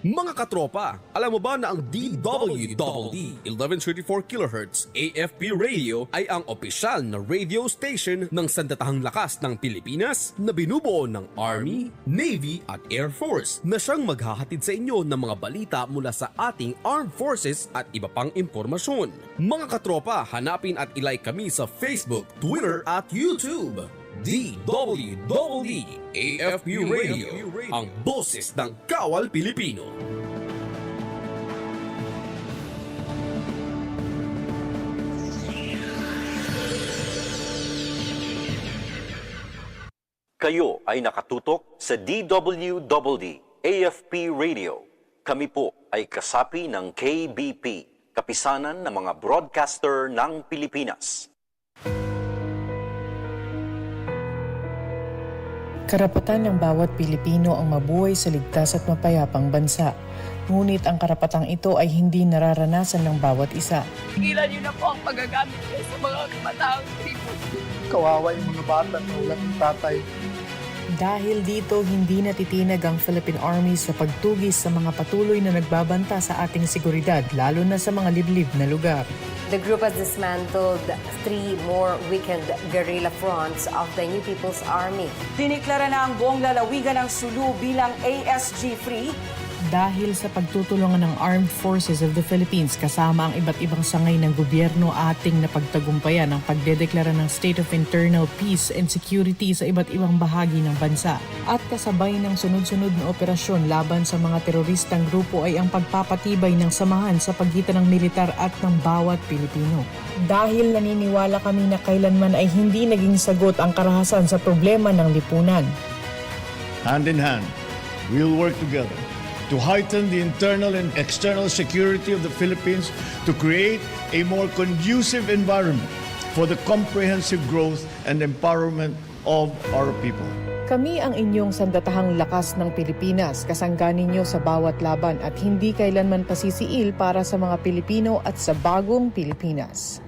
Mga katropa, alam mo ba na ang DWDD 1134 kHz AFP radio ay ang opisyal na radio station ng sandatahang lakas ng Pilipinas na binubuo ng Army, Navy at Air Force na siyang maghahatid sa inyo ng mga balita mula sa ating Armed Forces at iba pang impormasyon. Mga katropa, hanapin at ilike kami sa Facebook, Twitter at YouTube. DWDD AFP Radio, ang boses ng Kawal Pilipino. Kayo ay nakatutok sa DWDD AFP Radio. Kami po ay kasapi ng KBP, Kapisanan ng mga Broadcaster ng Pilipinas. Karapatan ng bawat Pilipino ang mabuhay sa ligtas at mapayapang bansa. Ngunit ang karapatang ito ay hindi nararanasan ng bawat isa. Tigilan niyo na po ang paggagamit niyo sa mga kamataang people. Kawawa yung mga bata na walang tatay. Dahil dito, hindi natitinag ang Philippine Army sa pagtugis sa mga patuloy na nagbabanta sa ating seguridad, lalo na sa mga liblib na lugar. The group has dismantled 3 more weakened guerrilla fronts of the New People's Army. Diniklara na ang buong lalawigan ng Sulu bilang ASG-free. Dahil sa pagtutulungan ng Armed Forces of the Philippines kasama ang iba't ibang sangay ng gobyerno, ating napagtagumpayan ang pagdedeklara ng State of Internal Peace and Security sa iba't ibang bahagi ng bansa. At kasabay ng sunod-sunod na operasyon laban sa mga teroristang grupo ay ang pagpapatibay ng samahan sa pagitan ng militar at ng bawat Pilipino. Dahil naniniwala kami na kailanman ay hindi naging sagot ang karahasan sa problema ng lipunan. Hand in hand, we'll work together to heighten the internal and external security of the Philippines, to create a more conducive environment for the comprehensive growth and empowerment of our people. Kami ang inyong sandatahang lakas ng Pilipinas, kasangga ninyo sa bawat laban at hindi kailanman pasisiil para sa mga Pilipino at sa bagong Pilipinas.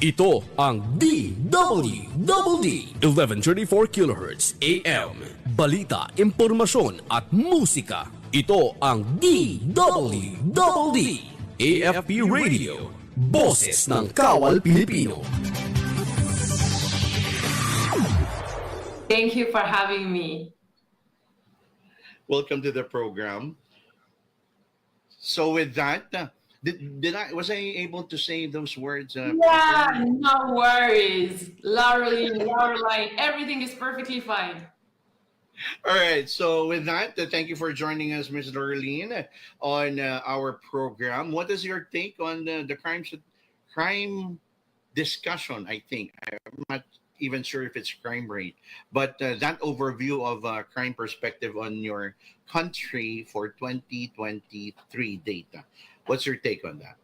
Ito ang DWDD 1134 kHz AM. Balita, impormasyon at musika. Ito ang DWDD AFP Radio. Boses ng Kawal Pilipino. Thank you for having me. Welcome to the program. So with that, was I able to say those words? Yeah, no worries. Laureline, everything is perfectly fine. All right. So with that, thank you for joining us, Ms. Laureline, on our program. What is your take on the crime discussion? I think I'm not even sure if it's crime rate, but that overview of crime perspective on your country for 2023 data. What's your take on that?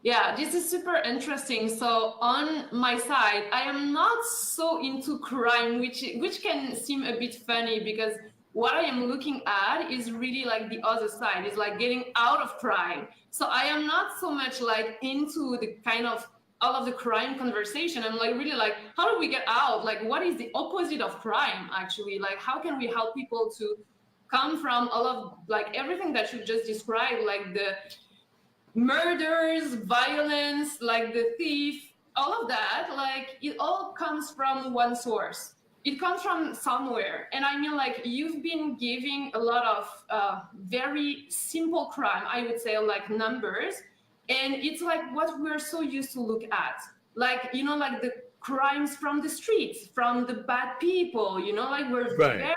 Yeah, this is super interesting. So on my side, I am not so into crime, which can seem a bit funny because what I am looking at is really like the other side. It's like getting out of crime. So I am not so much like into the kind of all of the crime conversation. I'm like really like, how do we get out? Like, what is the opposite of crime actually? Like, how can we help people to come from all of like everything that you just described, like the murders, violence, like the thief, all of that, like it all comes from one source. It comes from somewhere. And I mean, like you've been giving a lot of very simple crime, I would say, like numbers. And it's like what we're so used to look at. Like, you know, like the crimes from the streets, from the bad people, you know, like we're very,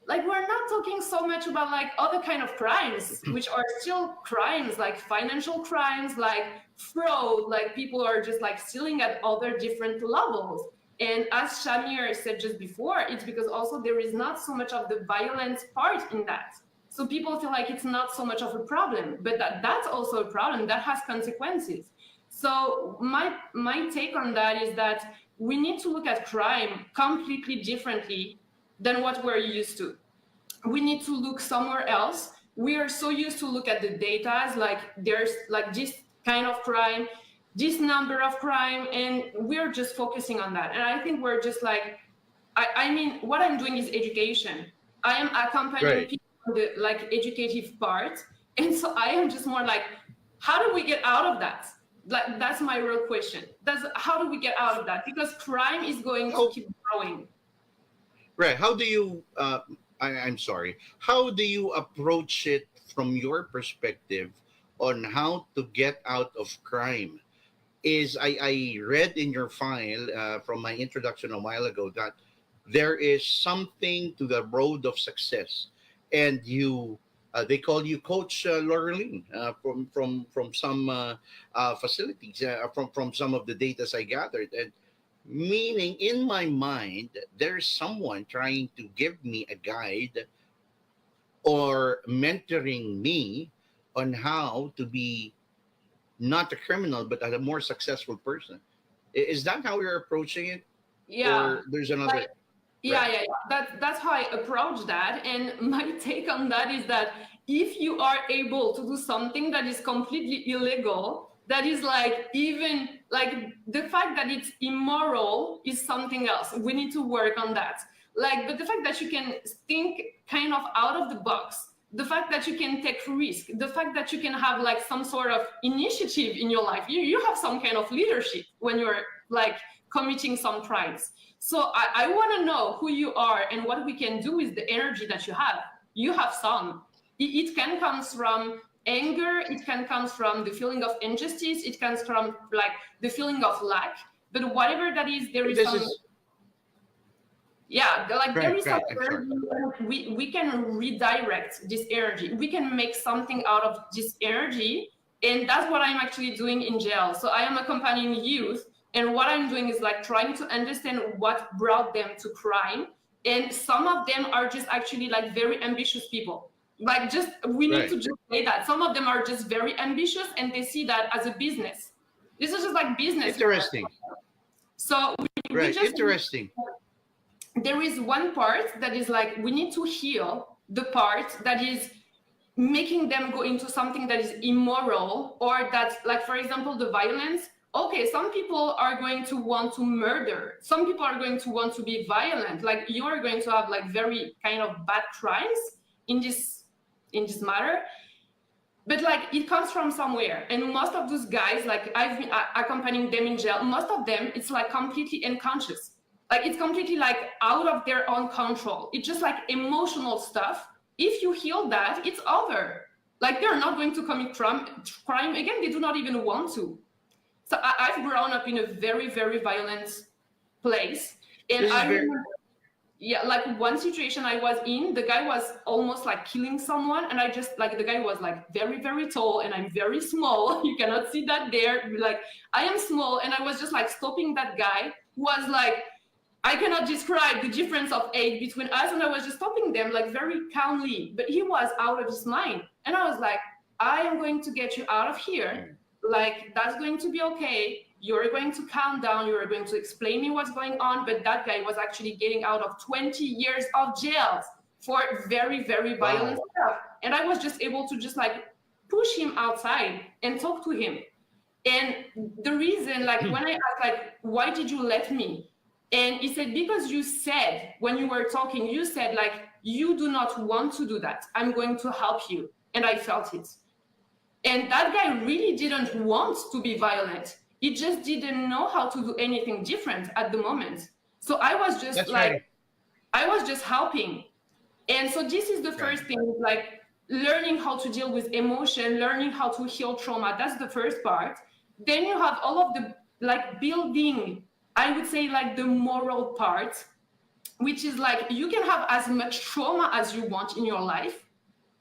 like we're not talking so much about like other kind of crimes, which are still crimes, like financial crimes, like fraud, like people are just like stealing at other different levels. And as Shamir said just before, it's because also there is not so much of the violence part in that. So people feel like it's not so much of a problem, but that's also a problem that has consequences. So my take on that is that we need to look at crime completely differently than what we're used to. We need to look somewhere else. We are so used to look at the data as like there's like this kind of crime, this number of crime, and we're just focusing on that. And I think we're just like, I mean, what I'm doing is education. I am accompanying Right. people on the like educative part, and so I am just more like, how do we get out of that? Like that's my real question. That's how do we get out of that? Because crime is going to How- keep growing. Right. How do you? I'm sorry. How do you approach it from your perspective on how to get out of crime? I read in your file from my introduction a while ago that there is something to the road of success, and you they call you Coach Laureline from some facilities from some of the data I gathered, and meaning in my mind there's someone trying to give me a guide or mentoring me on how to be not a criminal but a more successful person. Is that how you're approaching it, Yeah. or there's another? Like, yeah. That's how I approach that. And my take on that is that if you are able to do something that is completely illegal, that is like even like the fact that it's immoral is something else. We need to work on that. Like, but the fact that you can think kind of out of the box, the fact that you can take risk, the fact that you can have like some sort of initiative in your life, you have some kind of leadership when you're like committing some crimes. So I want to know who you are and what we can do with the energy that you have. You have some. It can come from anger. It can come from the feeling of injustice. It comes from like the feeling of lack. But whatever that is, there is This some. is Yeah, like there right, is right. some I'm sorry. energy. We can redirect this energy. We can make something out of this energy, and that's what I'm actually doing in jail. So I am accompanying youth, and what I'm doing is like trying to understand what brought them to crime. And some of them are just actually like very ambitious people. Like just we need Right. to just say that some of them are just very ambitious, and they see that as a business. This is just like business. Interesting. So we Right. just Interesting. there is one part that is like we need to heal the part that is making them go into something that is immoral, or that like for example the violence. Okay, some people are going to want to murder, some people are going to want to be violent, like you are going to have like very kind of bad crimes in this matter. But like it comes from somewhere, and most of those guys, like I've been accompanying them in jail, most of them it's like completely unconscious, like it's completely like out of their own control. It's just like emotional stuff. If you heal that, it's over. Like they're not going to commit crime again. They do not even want to. So I've grown up in a very, very violent place, and This is I very remember, yeah, like one situation I was in, the guy was almost like killing someone, and I just like the guy was like very, very tall, and I'm very small. You cannot see that there. Like I am small, and I was just like stopping that guy who was like, I cannot describe the difference of age between us, and I was just stopping them like very calmly, but he was out of his mind, and I was like, I am going to get you out of here. Like that's going to be okay. You're going to calm down. You're going to explain me what's going on. But that guy was actually getting out of 20 years of jail for very, very violent stuff. And I was just able to just like push him outside and talk to him. And the reason, like when I asked, like, why did you let me? And he said, because you said, when you were talking, you said like, you do not want to do that. I'm going to help you. And I felt it. And that guy really didn't want to be violent. He just didn't know how to do anything different at the moment. So I was just That's like, right. I was just helping. And so this is the first thing, like learning how to deal with emotion, learning how to heal trauma. That's the first part. Then you have all of the like building, I would say like the moral part, which is like you can have as much trauma as you want in your life.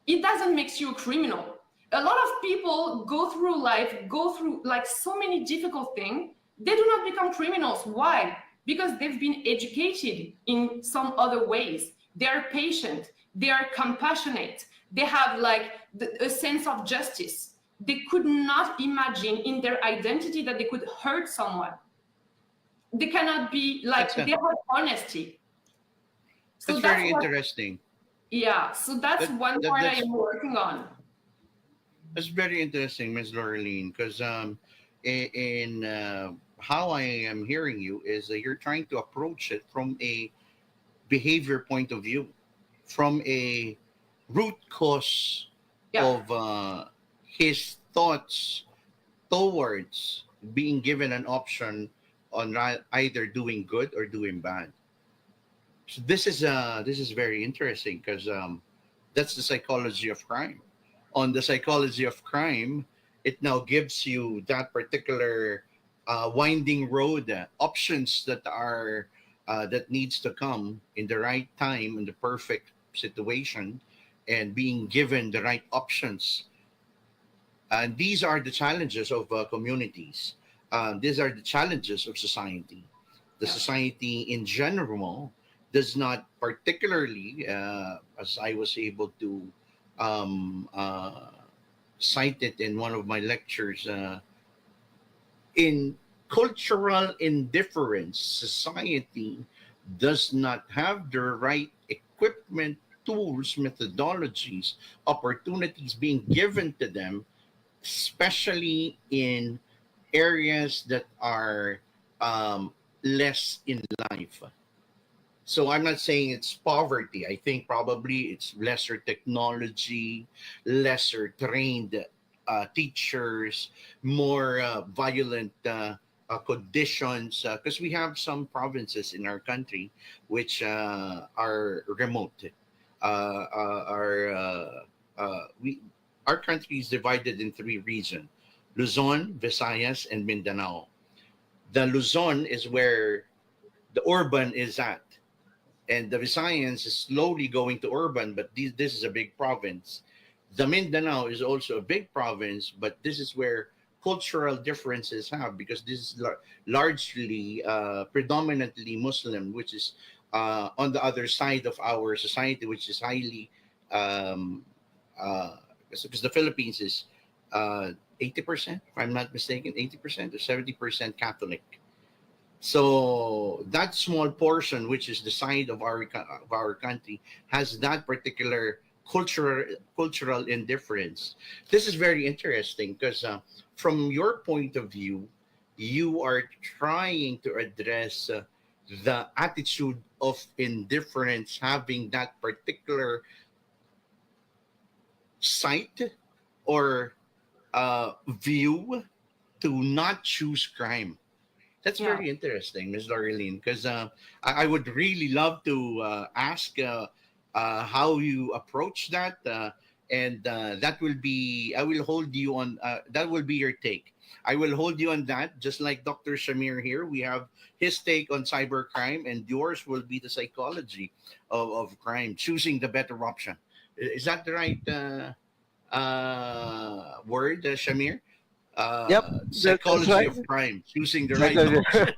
It doesn't make you a criminal. A lot of people go through life, go through like so many difficult things. They do not become criminals. Why? Because they've been educated in some other ways. They're patient. They are compassionate. They have like a sense of justice. They could not imagine in their identity that they could hurt someone. They cannot be like, they have honesty. So That's very what, interesting. yeah, so that's one part I am working on. That's very interesting, Ms. Laureline, because in how I am hearing you is that you're trying to approach it from a behavior point of view. from a root cause Yeah. of his thoughts towards being given an option on either doing good or doing bad. So this is very interesting because that's the psychology of crime. On the psychology of crime, it now gives you that particular winding road options that are that needs to come in the right time in the perfect situation, and being given the right options. And these are the challenges of communities. These are the challenges of society. The society in general does not particularly, as I was able to um, uh, cite it in one of my lectures, in cultural indifference, society does not have the right equipment, tools, methodologies, opportunities being given to them, especially in areas that are less in life. So I'm not saying it's poverty. I think probably it's lesser technology, lesser trained teachers, more violent conditions. Because we have some provinces in our country which are remote. Are we? Our country is divided in three regions: Luzon, Visayas, and Mindanao. The Luzon is where the urban is at, and the Visayas is slowly going to urban, but this is a big province. The Mindanao is also a big province, but this is where cultural differences have, because this is largely, predominantly Muslim, which is on the other side of our society, which is highly, um, uh, because the Philippines is 80%, if I'm not mistaken, 80% or 70% Catholic. So that small portion, which is the side of our country, has that particular cultural indifference. This is very interesting because from your point of view, you are trying to address the attitude of indifference, having that particular sight or view to not choose crime. That's Yeah. very interesting, Ms. Laureline, because I would really love to ask how you approach that, and that will be, I will hold you on, that will be your take. I will hold you on that, just like Dr. Shamir here. We have his take on cybercrime, and yours will be the psychology of crime, choosing the better option. Is that the right word, Shamir? Yep, that's Psychology right. of crime, choosing the right Psychology. option.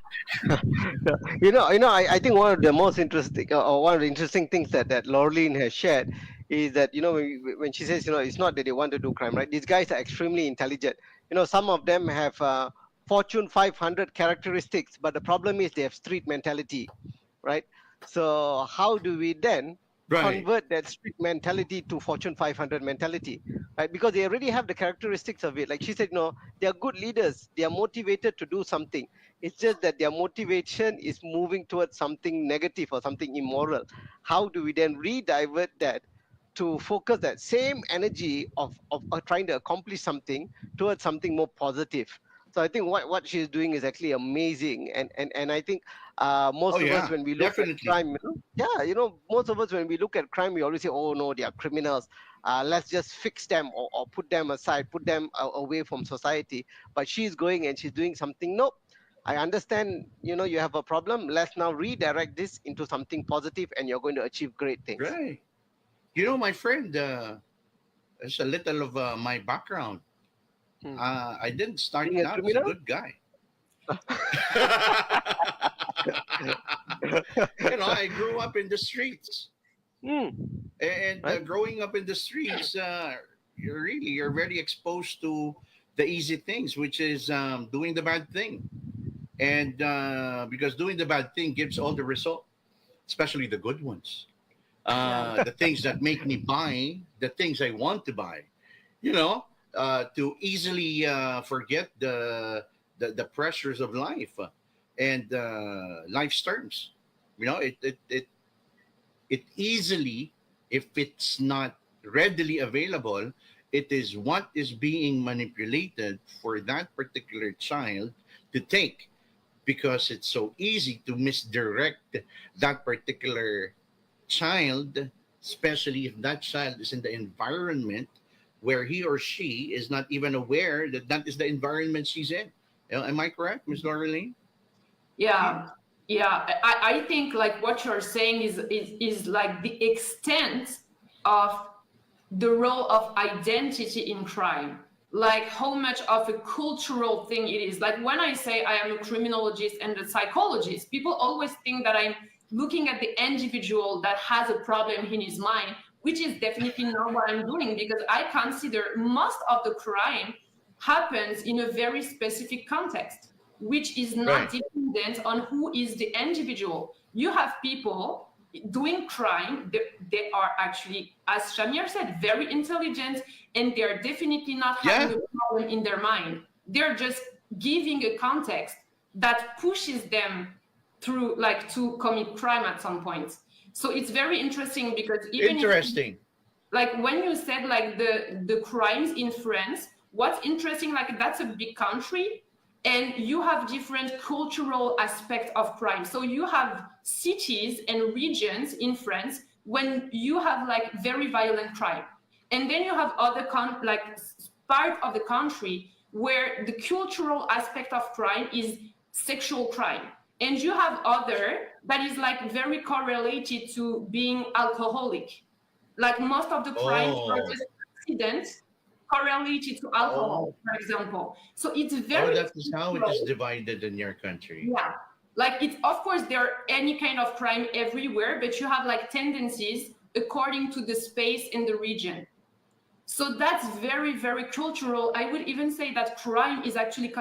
I think one of the most interesting, or one of the interesting things that Laureline has shared is that, when she says, it's not that they want to do crime, right? These guys are extremely intelligent. Some of them have Fortune 500 characteristics, but the problem is they have street mentality, right? So how do we then Right. convert that street mentality to Fortune 500 mentality, right? Because they already have the characteristics of it. Like she said, they are good leaders. They are motivated to do something. It's just that their motivation is moving towards something negative or something immoral. How do we then re-divert that to focus that same energy of trying to accomplish something towards something more positive? So I think what she's doing is actually amazing. And I think Oh most of us, yeah, when we look at definitely. crime, most of us, when we look at crime, we always say, oh no, they are criminals. Let's just fix them, or put them aside, put them away from society. But she's going and she's doing something. Nope. I understand, you have a problem. Let's now redirect this into something positive, and you're going to achieve great things. Right. My friend, there's a little of my background. Hmm. I didn't start Being a out as a criminal? good guy. I grew up in the streets, Hmm. and Right? growing up in the streets, you're very exposed to the easy things, which is doing the bad thing, and because doing the bad thing gives all the result, especially the good ones. Yeah. The things that make me buy the things I want to buy, to easily forget the pressures of life, and life's terms. It easily if it's not readily available, it is what is being manipulated for that particular child to take, because it's so easy to misdirect that particular child, especially if that child is in the environment where he or she is not even aware that that is the environment she's in. Am I correct, Ms. Laureline? Yeah, yeah. I think like what you're saying is like the extent of the role of identity in crime, like how much of a cultural thing it is. Like when I say I am a criminologist and a psychologist, people always think that I'm looking at the individual that has a problem in his mind, which is definitely not what I'm doing, because I consider most of the crime happens in a very specific context, which is not dependent on who is the individual. You have people doing crime, they are actually, as Shamir said, very intelligent, and they're definitely not having a problem in their mind. They're just giving a context that pushes them through, like, to commit crime at some point. So it's very interesting, because even like when you said like the crimes in France, what's interesting, like that's a big country, and you have different cultural aspects of crime. So you have cities and regions in France when you have like very violent crime, and then you have other part of the country where the cultural aspect of crime is sexual crime, and you have other that is like very correlated to being alcoholic. Like most of the crimes are just accidents correlated to alcohol, for example. So it's very... that is how it is divided in your country. Yeah. Like it's, of course, there are any kind of crime everywhere, but you have like tendencies according to the space in the region. So that's very, very cultural. I would even say that crime is actually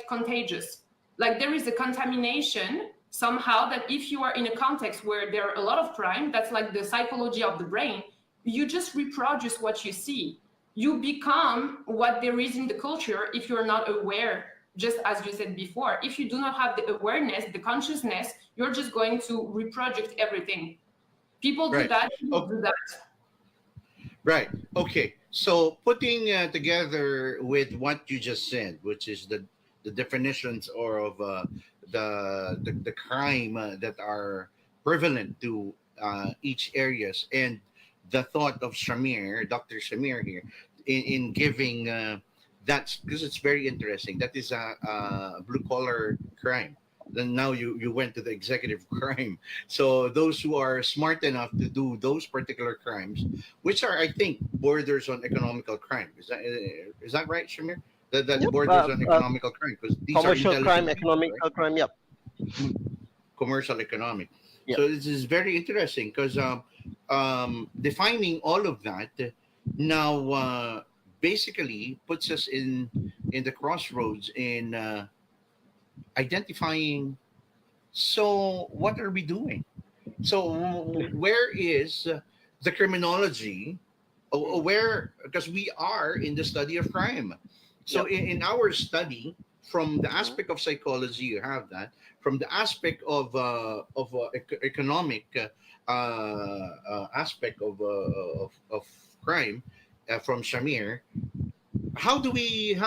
contagious. Like there is a contamination somehow, that if you are in a context where there are a lot of crime, that's like the psychology of the brain, you just reproduce what you see. You become what there is in the culture if you're not aware, just as you said before. If you do not have the awareness, the consciousness, you're just going to reproduce everything. People do that, people do that. Right. Okay. So putting together with what you just said, which is the definitions or of the crime that are prevalent to each areas, and the thought of Shamir, Dr. Shamir here, in giving that, because it's very interesting. That is a blue collar crime. Then now you went to the executive crime. So those who are smart enough to do those particular crimes, which are, I think, borders on economical crime. Is that right, Shamir? That borders on economical crime, because these commercial are crime, economical crime. Yep. Commercial economic. Yep. So this is very interesting, because defining all of that now basically puts us in the crossroads in identifying, so what are we doing? So where is the criminology? Where, because we are in the study of crime. So in our study, from the aspect of psychology, you have that. From the aspect of economic aspect of crime, from Shamir, how do we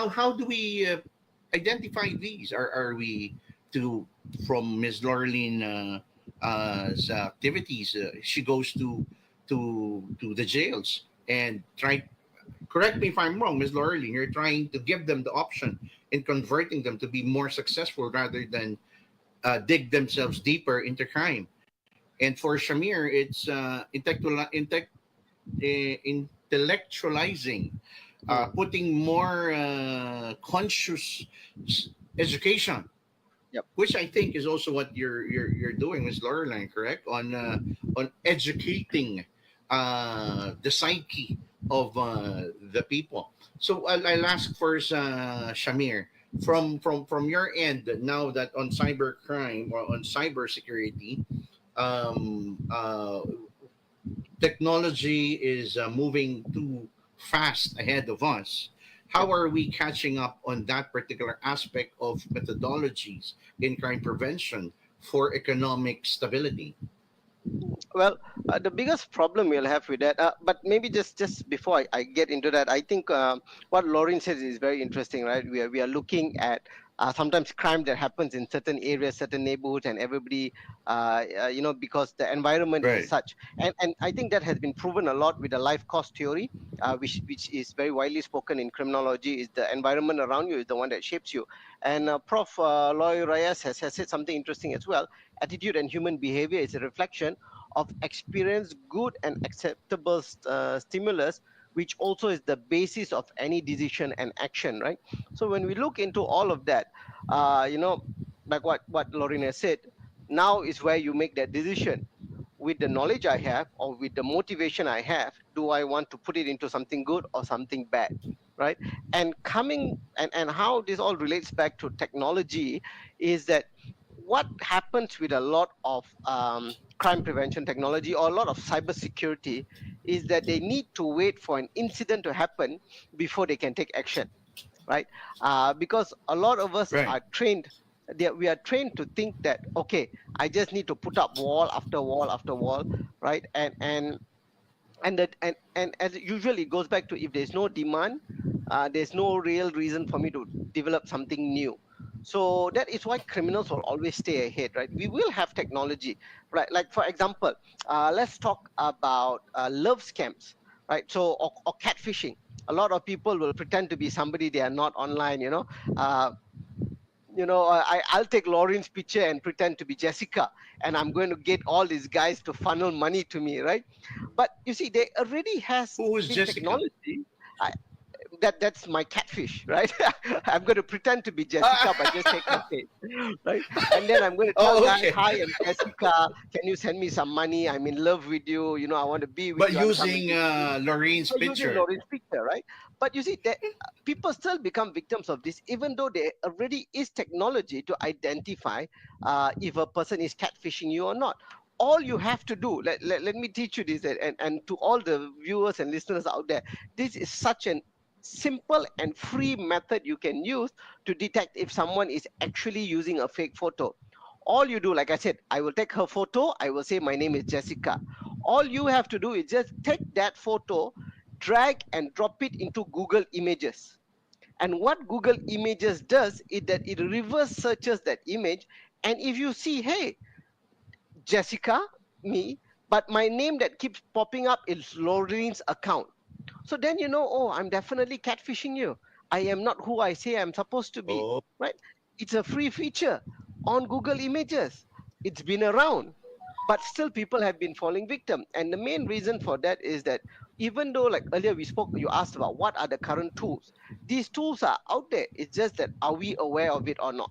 identify these? Are we to, from Ms. Laureline activities? She goes to the jails and correct me if I'm wrong, Ms. Laureline, you're trying to give them the option in converting them to be more successful rather than dig themselves deeper into crime. And for Shamir, it's intellectualizing, putting more conscious education, which I think is also what you're doing, Ms. Laureline, correct? On educating the psyche of the people. So I'll ask first, Shamir, from your end, now that on cyber crime or on cyber security, technology is moving too fast ahead of us. How are we catching up on that particular aspect of methodologies in crime prevention for economic stability? Well, the biggest problem we'll have with that, but maybe just before I get into that, I think what Lauren says is very interesting, right? We are looking at sometimes crime that happens in certain areas, certain neighborhoods, and everybody, because the environment is Right. such, and I think that has been proven a lot with the life cost theory, which is very widely spoken in criminology. Is the environment around you is the one that shapes you, and Prof. Loy Reyes has said something interesting as well. Attitude and human behavior is a reflection of experience good and acceptable stimulus, which also is the basis of any decision and action, right? So when we look into all of that, like what Lorena said, now is where you make that decision. With the knowledge I have or with the motivation I have, do I want to put it into something good or something bad, right? And coming and how this all relates back to technology is that what happens with a lot of crime prevention technology or a lot of cybersecurity is that they need to wait for an incident to happen before they can take action, right? Because a lot of us Right. are trained. We are trained to think that okay, I just need to put up wall after wall after wall, right? And as it usually goes back to if there's no demand, there's no real reason for me to develop something new. So that is why criminals will always stay ahead, right? We will have technology, right? Like for example, let's talk about love scams, right? So or catfishing. A lot of people will pretend to be somebody they are not online, uh, I'll take Lauren's picture and pretend to be Jessica, and I'm going to get all these guys to funnel money to me, right? But you see, there already has Who is been Jessica? technology. I, that's my catfish, right? I'm going to pretend to be Jessica, but just take her face, right? And then I'm going to tell Oh, guys, okay. "Hi, I'm Jessica. Can you send me some money? I'm in love with you. I want to be with But you. I'm coming using with you." Lorraine's Or using picture. Lauren's picture, right? But you see, that people still become victims of this, even though there already is technology to identify if a person is catfishing you or not. All you have to do, let me teach you this, and to all the viewers and listeners out there, this is such an simple and free method you can use to detect if someone is actually using a fake photo. All you do, like I said, I will take her photo, I will say my name is Jessica. All you have to do is just take that photo, drag and drop it into Google Images. And what Google Images does is that it reverse searches that image. And if you see, hey, Jessica, me, but my name that keeps popping up is Laurene's account. So then oh, I'm definitely catfishing you. I am not who I say I'm supposed to be, Oh. right? It's a free feature on Google Images. It's been around, but still people have been falling victim. And the main reason for that is that even though, like earlier we spoke, you asked about what are the current tools. These tools are out there. It's just that are we aware of it or not?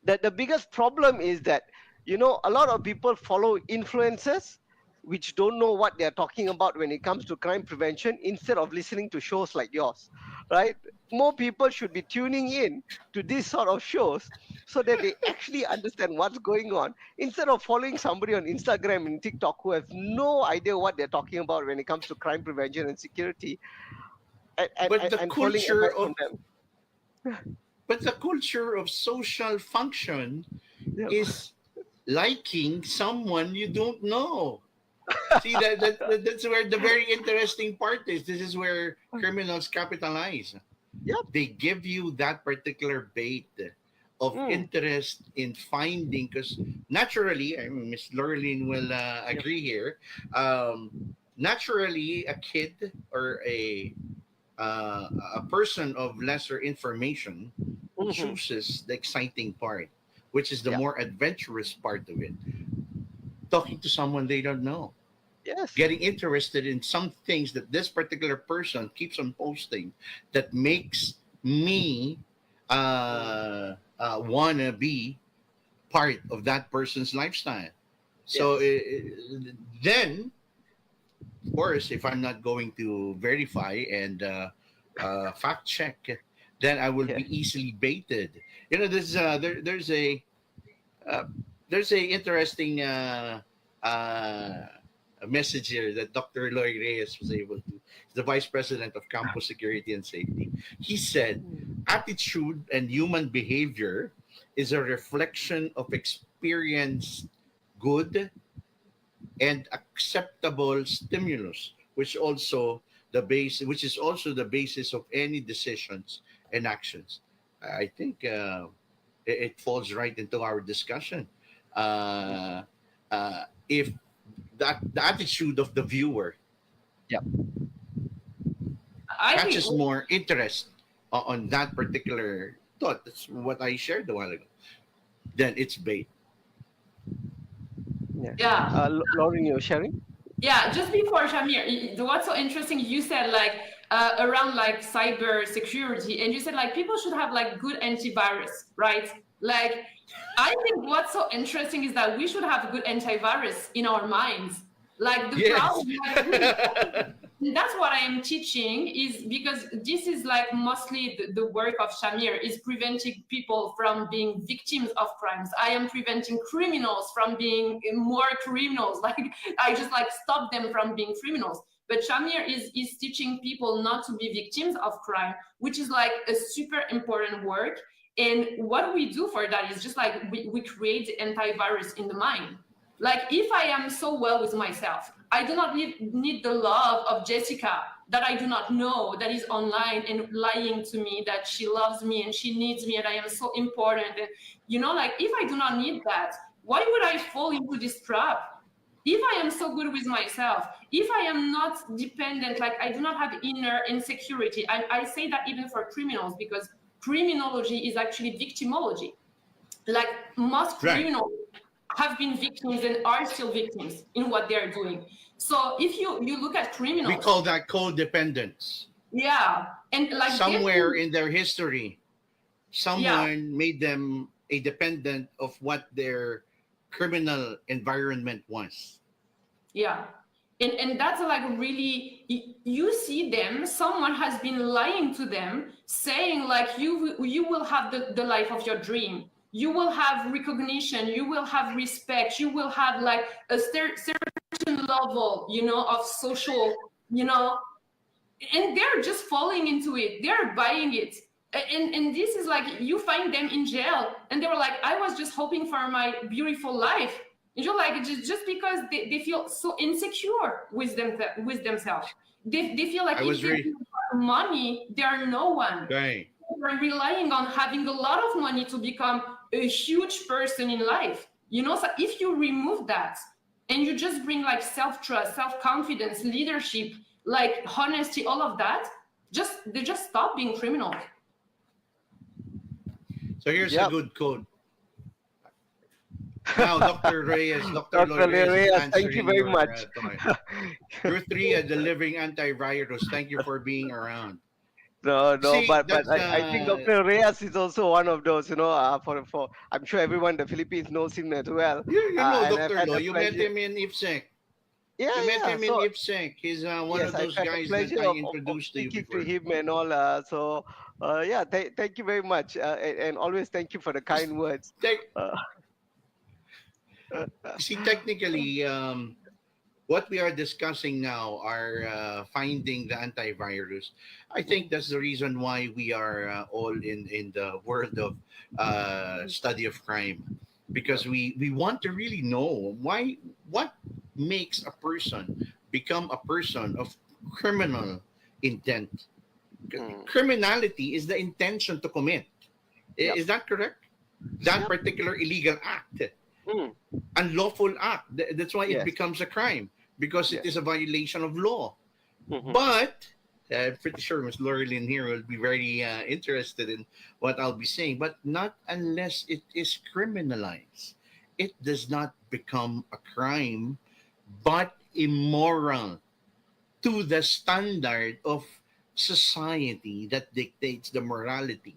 The biggest problem is that a lot of people follow influencers which don't know what they're talking about when it comes to crime prevention, instead of listening to shows like yours, right? More people should be tuning in to these sort of shows so that they actually understand what's going on, instead of following somebody on Instagram and TikTok who have no idea what they're talking about when it comes to crime prevention and security, and, and, But and the and following culture advice of from them. social function Yeah. is liking someone you don't know. See that's where the very interesting part is. This is where criminals capitalize. Yep. They give you that particular bait of interest in finding, because naturally, I mean, Miss Lorraine will agree here. Naturally, a kid or a person of lesser information Mhm. chooses the exciting part, which is the Yeah. more adventurous part of it. Talking to someone they don't know, Yes. getting interested in some things that this particular person keeps on posting that makes me wanna be part of that person's lifestyle. So Yes. then, of course, if I'm not going to verify and fact check, then I will Yeah. be easily baited. Uh, there's a interesting uh, a message here that Dr. Lloyd Reyes was able to. The Vice President of Campus Security and Safety. He said, attitude and human behavior is a reflection of experienced good and acceptable stimulus, which is also the basis of any decisions and actions. I think it falls right into our discussion. If the attitude of the viewer I think catches more interest on that particular thought, that's what I shared a while ago, then it's bait. Yeah. Lauren, you're sharing? Yeah, just before Shamir, what's so interesting, you said like around like cyber security, and you said like people should have like good antivirus, right? Like, I think what's so interesting is that we should have good antivirus in our minds. Like the Yes. problem, like, that's what I am teaching, is because this is like mostly the work of Shamir, is preventing people from being victims of crimes. I am preventing criminals from being more criminals. Like, I just like stop them from being criminals. But Shamir is teaching people not to be victims of crime, which is like a super important work. And what we do for that is just like we create antivirus in the mind. Like, if I am so well with myself, I do not need the love of Jessica that I do not know, that is online and lying to me that she loves me and she needs me and I am so important. And, you know, like, if I do not need that, why would I fall into this trap? If I am so good with myself, if I am not dependent, like I do not have inner insecurity, I say that even for criminals, because criminology is actually victimology. Like, most criminals have been victims and are still victims in what they're doing. So if you look at criminals, We call that codependence. yeah, and like Somewhere in their history, someone made them a dependent of what their criminal environment was. yeah, and that's like really, you see them, someone has been lying to them, saying like you will have the life of your dream, you will have recognition, you will have respect, you will have like a certain level, you know, of social, you know, and they're just falling into it, they're buying it. And this is like, you find them in jail and they were like, I was just hoping for my beautiful life. And you're like, just because they feel so insecure with themselves. They feel like if they have money, they are no one. Right. They're relying on having a lot of money to become a huge person in life. You know, so if you remove that and you just bring like self-trust, self-confidence, leadership, like honesty, all of that, they just stop being criminals. So here's a good code. Now, Dr. Reyes, Dr. Reyes, thank you very much. You're three, the living antivirus. Thank you for being around. No, See, but that's, I think Dr. Reyes is also one of those, you know, for I'm sure everyone in the Philippines knows him as well. You know and Dr. I've had Lo, the you met pleasure- him in IPSEC. Yeah, You met yeah. him in So, IPSEC. He's one yes, of those I've had the guys that pleasure I of introduced to you speaking before. to him and all. Yeah, thank you very much, and always thank you for the kind words. See, technically, what we are discussing now are finding the antivirus. I think that's the reason why we are all in the world of study of crime, because we want to really know what makes a person become a person of criminal intent. Criminality is the intention to commit. Is that correct? That particular illegal act, unlawful act. That's why it becomes a crime, because it is a violation of law. But I'm pretty sure Ms. Laurelyn here will be very interested in what I'll be saying. But not unless it is criminalized. It does not become a crime, but immoral to the standard of society that dictates the morality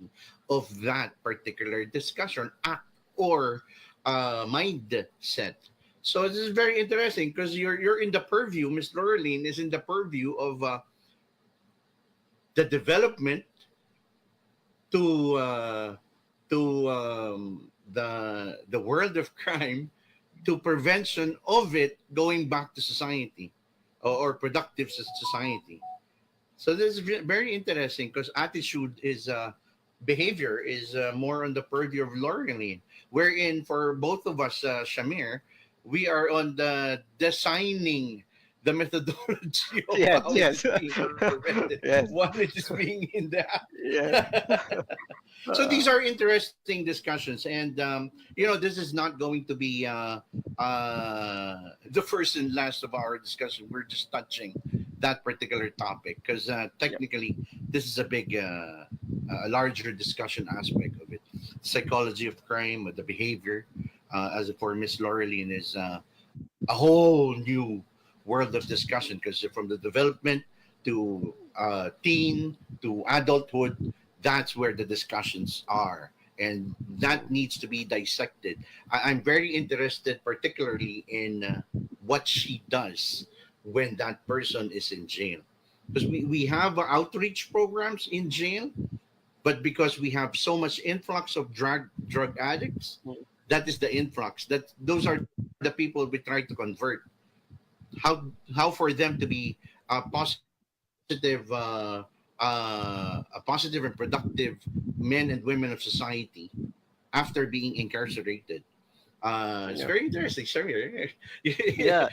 of that particular discussion, act, or mindset. So this is very interesting, because you're in the purview. Ms. Laurelyn is in the purview of the development to the world of crime, to prevention of it going back to society or productive society. So this is very interesting, because attitude is behavior is more on the purview of Laurelyn, wherein for both of us, Shamir, we are on the designing the methodology of Yes, how yes. it is being implemented, Yes. what is being in the Yeah. So these are interesting discussions, and this is not going to be the first and last of our discussion. We're just touching that particular topic because technically this is a big, a larger discussion aspect of it. Psychology of crime, the behavior, as for Miss Laureline, is a whole new world of discussion because from the development to teen to adulthood, that's where the discussions are, and that needs to be dissected. I'm very interested particularly in what she does when that person is in jail, because we have outreach programs in jail, but because we have so much influx of drug addicts, that is the influx, that those are the people we try to convert. How for them to be positive positive and productive men and women of society after being incarcerated. It's very interesting. Sorry. Yeah.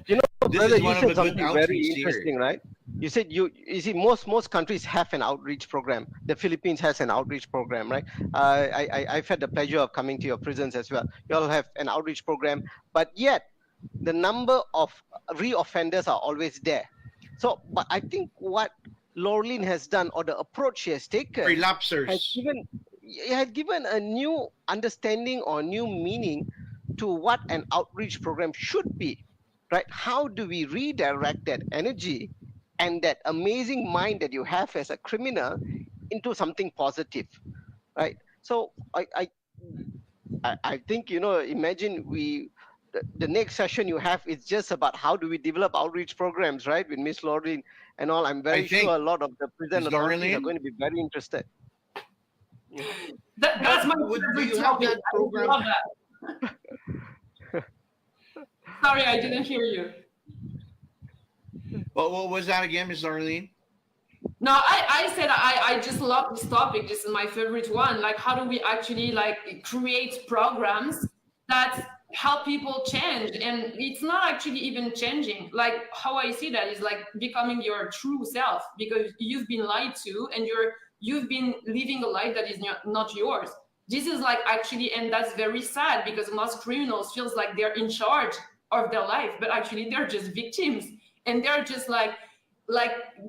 You know, This brother, is you one of said the good something very outreach here. interesting, right? You said you see most countries have an outreach program. The Philippines has an outreach program, right? I've had the pleasure of coming to your prisons as well. You all have an outreach program, but yet the number of reoffenders are always there. So, but I think what Laureline has done, or the approach she has taken, Relapsers. had given a new understanding or new meaning to what an outreach program should be, right? How do we redirect that energy and that amazing mind that you have as a criminal into something positive, right? So I think, imagine the next session you have is just about how do we develop outreach programs, right? With Miss Laureline and all. I'm very sure a lot of the prison authorities are going to be very interested. That's my Do you have topic. that program? I love that. Sorry, I didn't hear you. What was that again, Miss Laureline? No, I said I just love this topic. This is my favorite one. Like, how do we actually create programs that help people change? And it's not actually even changing. Like, how I see that is like becoming your true self, because you've been lied to and you've been living a life that is not yours. This is like actually, and that's very sad, because most criminals feels like they're in charge of their life, but actually they're just victims, and they're just like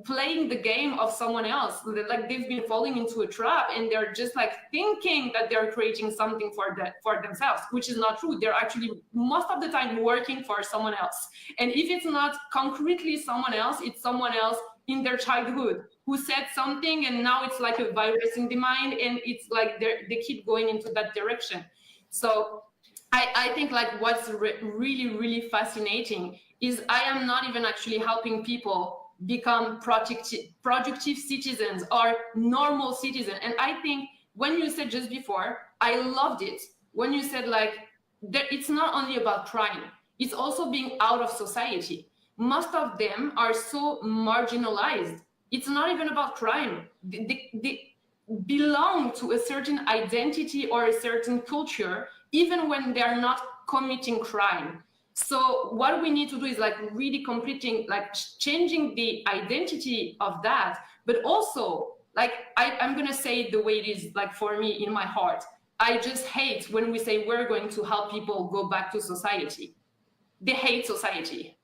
playing the game of someone else. Like, they've been falling into a trap, and they're just like thinking that they're creating something for themselves, which is not true. They're actually most of the time working for someone else. And if it's not concretely someone else, it's someone else in their childhood who said something, and now it's like a virus in the mind, and it's like they keep going into that direction. So I think like what's really, really fascinating is I am not even actually helping people become productive citizens or normal citizens. And I think when you said just before, I loved it. When you said like, it's not only about crime, it's also being out of society. Most of them are so marginalized. It's not even about crime. They belong to a certain identity or a certain culture, even when they're not committing crime. So what we need to do is like really completing, like changing the identity of that, but also like I'm gonna say it the way it is, like for me in my heart. I just hate when we say we're going to help people go back to society. They hate society.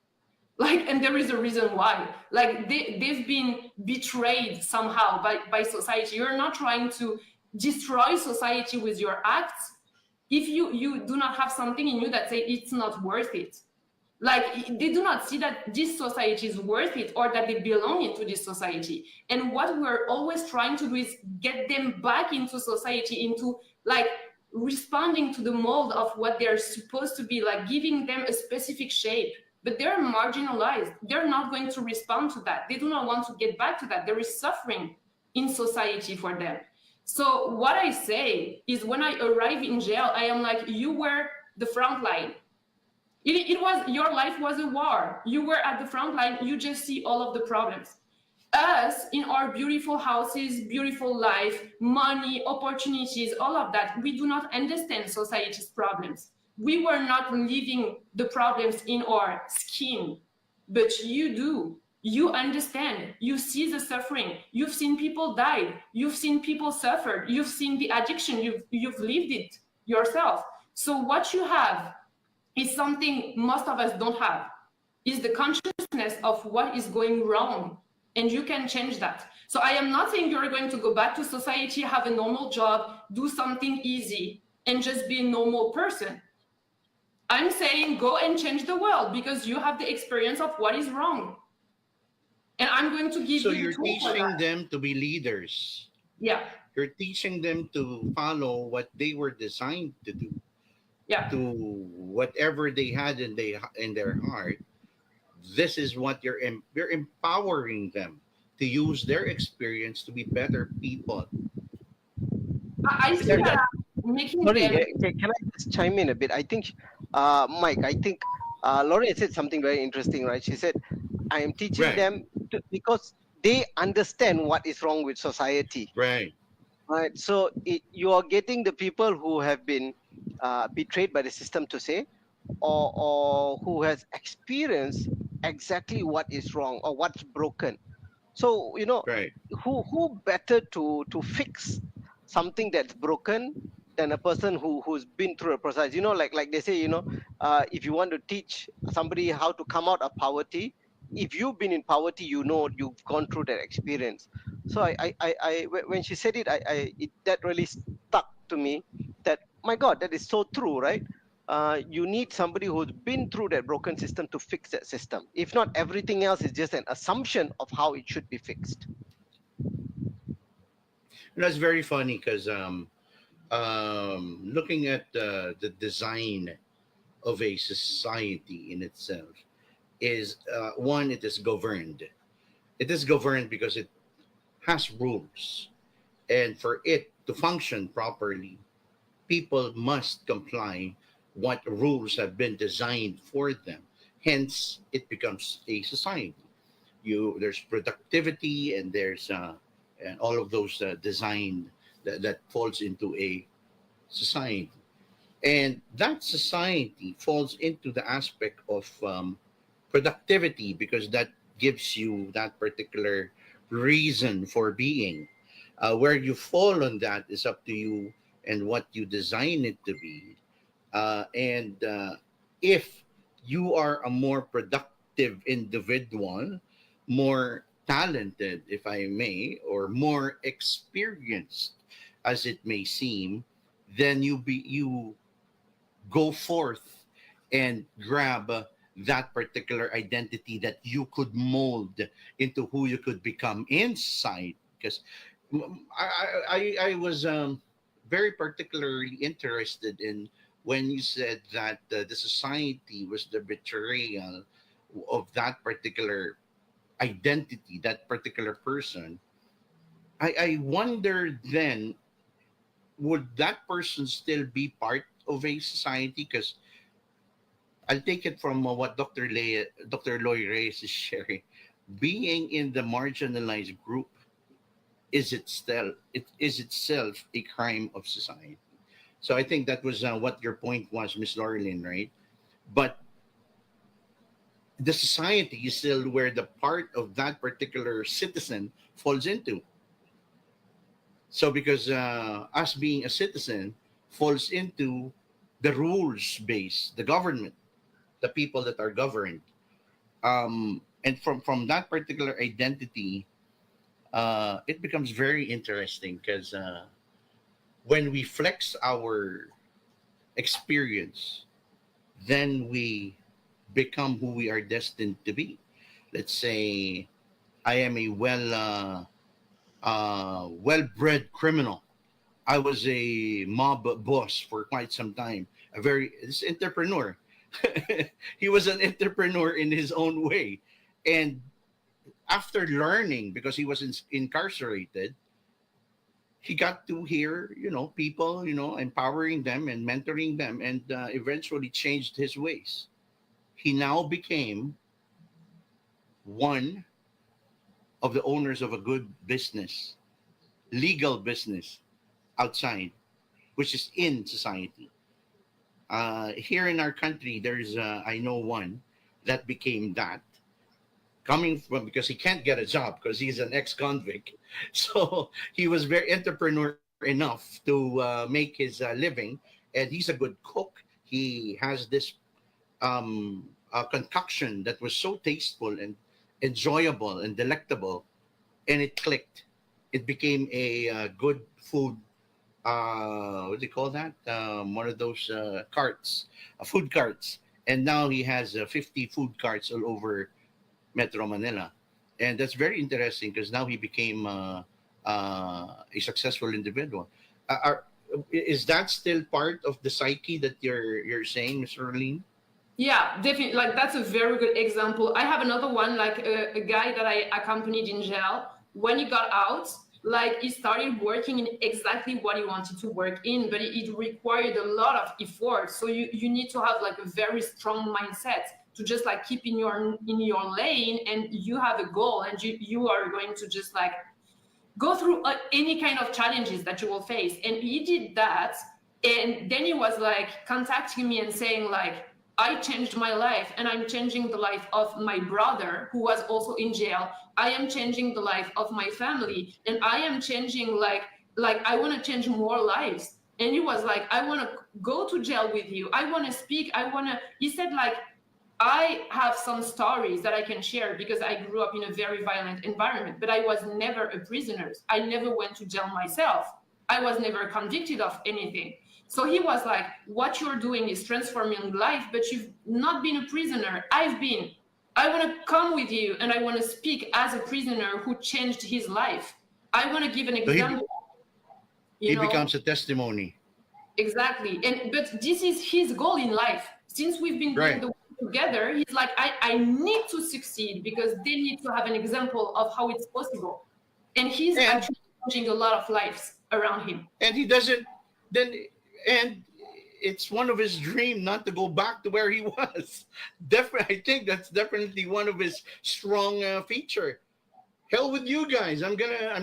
Like, and there is a reason why. Like they've been betrayed somehow by society. You're not trying to destroy society with your acts if you do not have something in you that say it's not worth it. Like, they do not see that this society is worth it or that they belong into this society. And what we're always trying to do is get them back into society, into like responding to the mold of what they're supposed to be, like giving them a specific shape. But they're marginalized. They're not going to respond to that. They do not want to get back to that. There is suffering in society for them. So what I say is, when I arrive in jail, I am like, you were the front line. It was, your life was a war. You were at the front line. You just see all of the problems. Us, in our beautiful houses, beautiful life, money, opportunities, all of that, we do not understand society's problems. we were not living the problems in our skin, but you do. You understand, you see the suffering, you've seen people die, you've seen people suffer, you've seen the addiction, you've lived it yourself. So what you have is something most of us don't have, is the consciousness of what is going wrong, and you can change that. So I am not saying you're going to go back to society, have a normal job, do something easy, and just be a normal person. I'm saying go and change the world because you have the experience of what is wrong. And I'm going to give So you you're the tool for teaching that. them to be leaders. Yeah, You're teaching them to follow what they were designed to do, yeah. to whatever they had in their heart. This is what you're empowering them to use their experience to be better people. I Is see that that making Sorry, them. can I just chime in a bit? I think, Mike, I think Lauren said something very interesting, right? She said, I am teaching right? them because they understand what is wrong with society, Right. right? So you are getting the people who have been betrayed by the system to say, or who has experienced exactly what is wrong or what's broken. So Right. who better to fix something that's broken than a person who's been through a process. Like they say, if you want to teach somebody how to come out of poverty, if you've been in poverty, you've gone through that experience. So when she said it, that really stuck to me, that my God, that is so true, right? You need somebody who's been through that broken system to fix that system. If not, everything else is just an assumption of how it should be fixed. And that's very funny because looking at the design of a society in itself is one, it is governed. It is governed because it has rules, and for it to function properly, people must comply what rules have been designed for them. Hence, it becomes a society. There's productivity, and there's and all of those design that falls into a society, and that society falls into the aspect of productivity because that gives you that particular reason for being. Where you fall on that is up to you and what you design it to be. And if you are a more productive individual, more talented, if I may, or more experienced, as it may seem, then you go forth and grab that particular identity that you could mold into who you could become inside. Because I was very particularly interested in when you said that the society was the betrayal of that particular identity, that particular person. I wonder then, would that person still be part of a society? Because I'll take it from what Dr. Loy Reyes is sharing. Being in the marginalized group is itself a crime of society. So I think that was what your point was, Miss Laurelyn, right? But the society is still where the part of that particular citizen falls into. So because us being a citizen falls into the rules base, the government, the people that are governed, and from that particular identity, it becomes very interesting because when we flex our experience, then we become who we are destined to be. Let's say I am a well-bred criminal. I was a mob boss for quite some time. This entrepreneur. He was an entrepreneur in his own way, and after learning, because he was incarcerated, he got to hear, people, empowering them and mentoring them, and eventually changed his ways. He now became one of the owners of a good business, legal business outside, which is in society. Here in our country, there's I know one that became that, coming from, because he can't get a job because he's an ex-convict. So he was very entrepreneur enough to make his living, and he's a good cook. He has this concoction that was so tasteful and enjoyable and delectable, and it clicked. It became a good food. What do you call that? One of those carts, food carts. And now he has 50 food carts all over Metro Manila, and that's very interesting because now he became a successful individual. Is that still part of the psyche that you're saying, Mr. Arlene? Yeah, definitely. Like that's a very good example. I have another one, like a guy that I accompanied in jail. When he got out, like he started working in exactly what he wanted to work in, but it required a lot of effort. So you need to have like a very strong mindset to just like keep in your lane, and you have a goal, and you are going to just like go through any kind of challenges that you will face. And he did that, and then he was like contacting me and saying like, I changed my life, and I'm changing the life of my brother who was also in jail. I am changing the life of my family, and I am changing like I want to change more lives. And he was like, I want to go to jail with you. I want to speak. He said like, I have some stories that I can share because I grew up in a very violent environment, but I was never a prisoner. I never went to jail myself. I was never convicted of anything. So he was like, what you're doing is transforming life, but you've not been a prisoner. I've been. I want to come with you, and I want to speak as a prisoner who changed his life. I want to give an example. He becomes a testimony. Exactly. But this is his goal in life. Since we've been doing the work together, he's like, I need to succeed because they need to have an example of how it's possible. And he's actually changing a lot of lives around him. And he doesn't then. And it's one of his dreams not to go back to where he was. Definitely, I think that's definitely one of his strong feature. Hell with you guys. I'm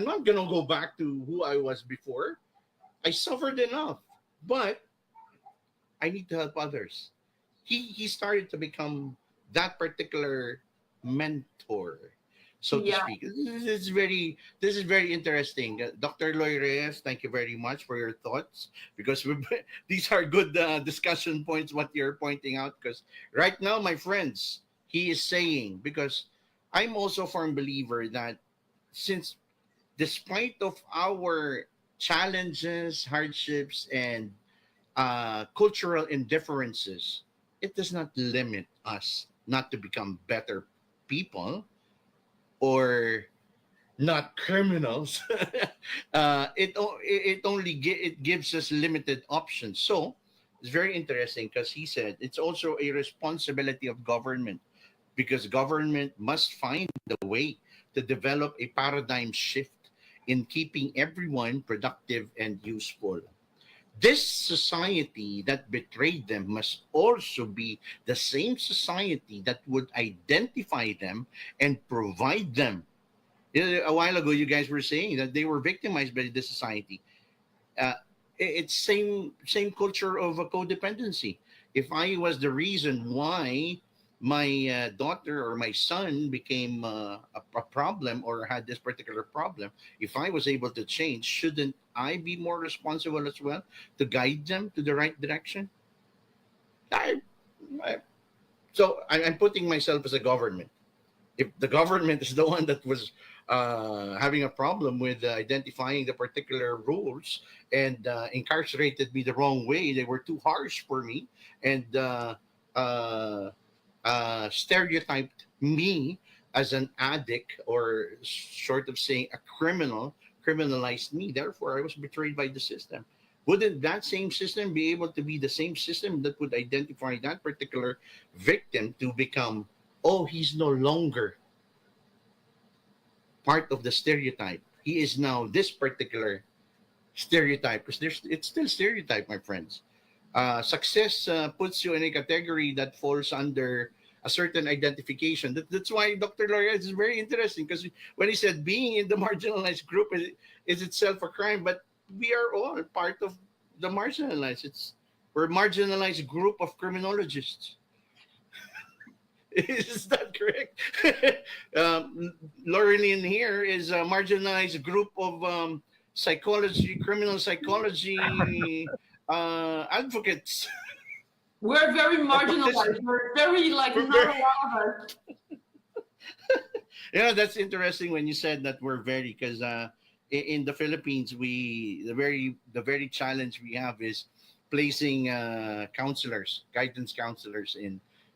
not gonna go back to who I was before. I suffered enough, but I need to help others. He started to become that particular mentor, so to speak. This is very interesting. Dr. Loy Reyes, thank you very much for your thoughts, because these are good discussion points, what you're pointing out. Because right now, my friends, he is saying, because I'm also a firm believer that since despite of our challenges, hardships, and cultural indifferences, it does not limit us not to become better people or not criminals. It gives us limited options. So it's very interesting because he said it's also a responsibility of government, because government must find the way to develop a paradigm shift in keeping everyone productive and useful. This society that betrayed them must also be the same society that would identify them and provide them. A while ago, you guys were saying that they were victimized by the society. It's same culture of codependency. If I was the reason why my daughter or my son became a problem or had this particular problem, if I was able to change, shouldn't I be more responsible as well to guide them to the right direction? So I'm putting myself as a government. If the government is the one that was having a problem with identifying the particular rules and incarcerated me the wrong way, they were too harsh for me, and stereotyped me as an addict, or short of saying a criminal, criminalized me. Therefore, I was betrayed by the system. Wouldn't that same system be able to be the same system that would identify that particular victim to become, oh, he's no longer part of the stereotype. He is now this particular stereotype, because it's still stereotype, my friends. Success puts you in a category that falls under a certain identification. That's why Dr. Loria is very interesting, because when he said being in the marginalized group is itself a crime, but we are all part of the marginalized. We're a marginalized group of criminologists. Is that correct? Laureline here is a marginalized group of criminal psychology advocates. We're very marginalized. We're very like not a lot of us. Yeah, that's interesting when you said that we're very, because in the Philippines, the very challenge we have is placing guidance counselors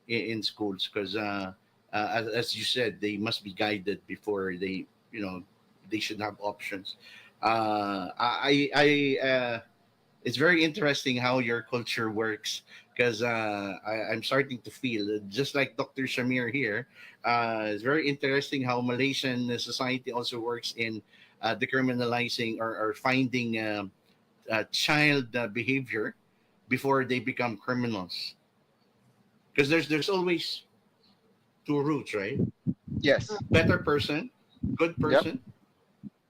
in schools, because as you said, they must be guided before they should have options. It's very interesting how your culture works, because I'm starting to feel just like Dr. Shamir here. It's very interesting how Malaysian society also works in decriminalizing or finding child behavior before they become criminals. Because there's always two routes, right? Yes. Better person, good person,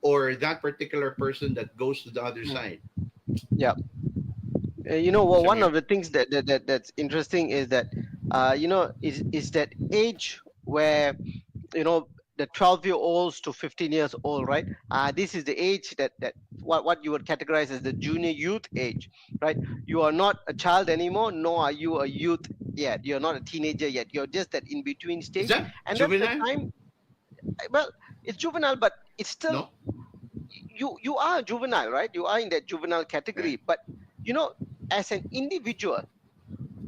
or that particular person that goes to the other side. Yeah. Well, one Shamir? of the things that's interesting is that is that age where the 12-year-olds to 15 years old, right? This is the age that what you would categorize as the junior youth age, right? You are not a child anymore, nor are you a youth yet. You're not a teenager yet. You're just that in between stage. Is that And juvenile? that's the time. Well, it's juvenile, but it's still No. you are juvenile, right? You are in that juvenile category. Right. But as an individual,